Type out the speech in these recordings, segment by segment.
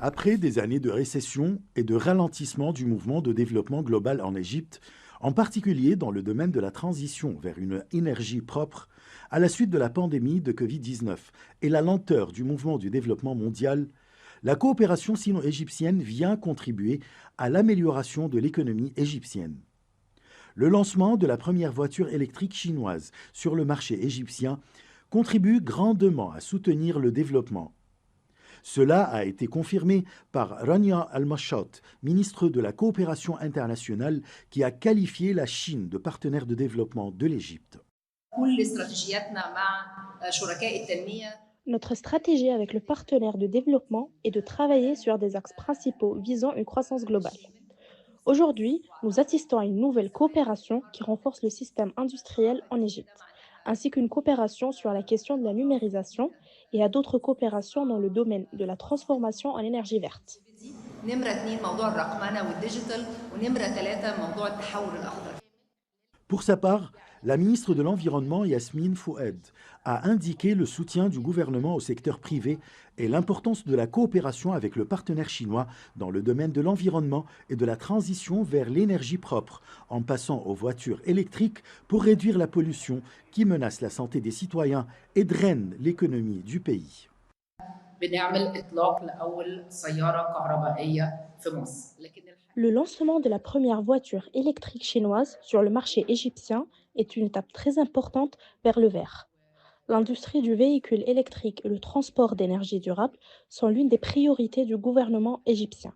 Après des années de récession et de ralentissement du mouvement de développement global en Égypte, en particulier dans le domaine de la transition vers une énergie propre, à la suite de la pandémie de Covid-19 et la lenteur du mouvement du développement mondial, la coopération sino-égyptienne vient contribuer à l'amélioration de l'économie égyptienne. Le lancement de la première voiture électrique chinoise sur le marché égyptien contribue grandement à soutenir le développement. Cela a été confirmé par Rania Al-Mashot, ministre de la Coopération internationale, qui a qualifié la Chine de partenaire de développement de l'Égypte. Notre stratégie avec le partenaire de développement est de travailler sur des axes principaux visant une croissance globale. Aujourd'hui, nous assistons à une nouvelle coopération qui renforce le système industriel en Égypte, ainsi qu'une coopération sur la question de la numérisation et à d'autres coopérations dans le domaine de la transformation en énergie verte. نمرة 2 موضوع الرقمنة والديجيتال ونمرة 3 موضوع التحول الأخضر. Pour sa part, la ministre de l'Environnement Yasmine Foued a indiqué le soutien du gouvernement au secteur privé et l'importance de la coopération avec le partenaire chinois dans le domaine de l'environnement et de la transition vers l'énergie propre, en passant aux voitures électriques pour réduire la pollution qui menace la santé des citoyens et draine l'économie du pays. بنعمل إطلاق لأول سيارة كهربائية في مصر. Le lancement de la première voiture électrique chinoise sur le marché égyptien est une étape très importante vers le vert. L'industrie du véhicule électrique et le transport d'énergie durable sont l'une des priorités du gouvernement égyptien.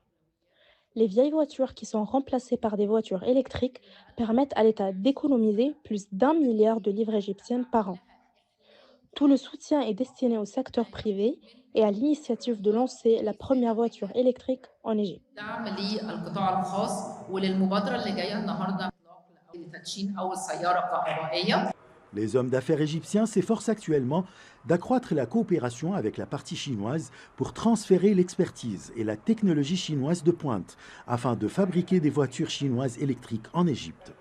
Les vieilles voitures qui sont remplacées par des voitures électriques permettent à l'État d'économiser plus d'1 milliard de livres égyptiennes par an. Tout le soutien est destiné au secteur privé et à l'initiative de lancer la première voiture électrique en Égypte. دعم للقطاع الخاص وللمبادرة اللي جاية النهارده لتدشين أول سيارة كهربائية. Les hommes d'affaires égyptiens s'efforcent actuellement d'accroître la coopération avec la partie chinoise pour transférer l'expertise et la technologie chinoise de pointe afin de fabriquer des voitures chinoises électriques en Égypte.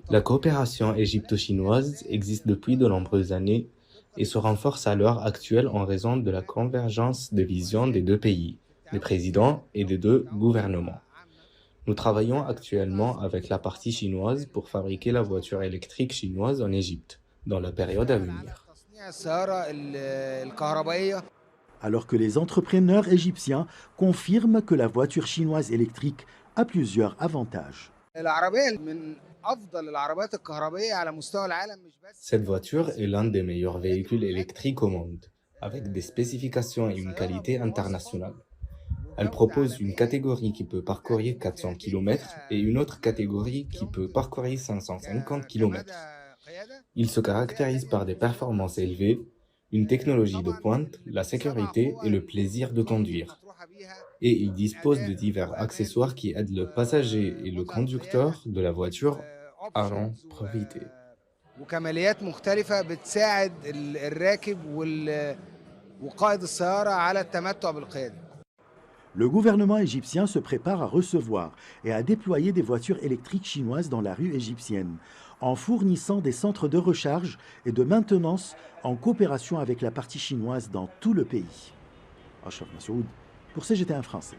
La coopération égypto-chinoise existe depuis de nombreuses années et se renforce à l'heure actuelle en raison de la convergence de visions des deux pays, des présidents et des deux gouvernements. Nous travaillons actuellement avec la partie chinoise pour fabriquer la voiture électrique chinoise en Égypte, dans la période à venir. Alors que les entrepreneurs égyptiens confirment que la voiture chinoise électrique a plusieurs avantages. Cette voiture est l'un des meilleurs véhicules électriques au monde, avec des spécifications et une qualité internationale. Elle propose une catégorie qui peut parcourir 400 km et une autre catégorie qui peut parcourir 550 km. Il se caractérise par des performances élevées, une technologie de pointe, la sécurité et le plaisir de conduire. Et il dispose de divers accessoires qui aident le passager et le conducteur de la voiture à en profiter. وكماليات مختلفة بتساعد الراكب وقائد السيارة على التمتع بالقيادة. Le gouvernement égyptien se prépare à recevoir et à déployer des voitures électriques chinoises dans la rue égyptienne, en fournissant des centres de recharge et de maintenance en coopération avec la partie chinoise dans tout le pays. Ashraf Massoud pour CGT1 français.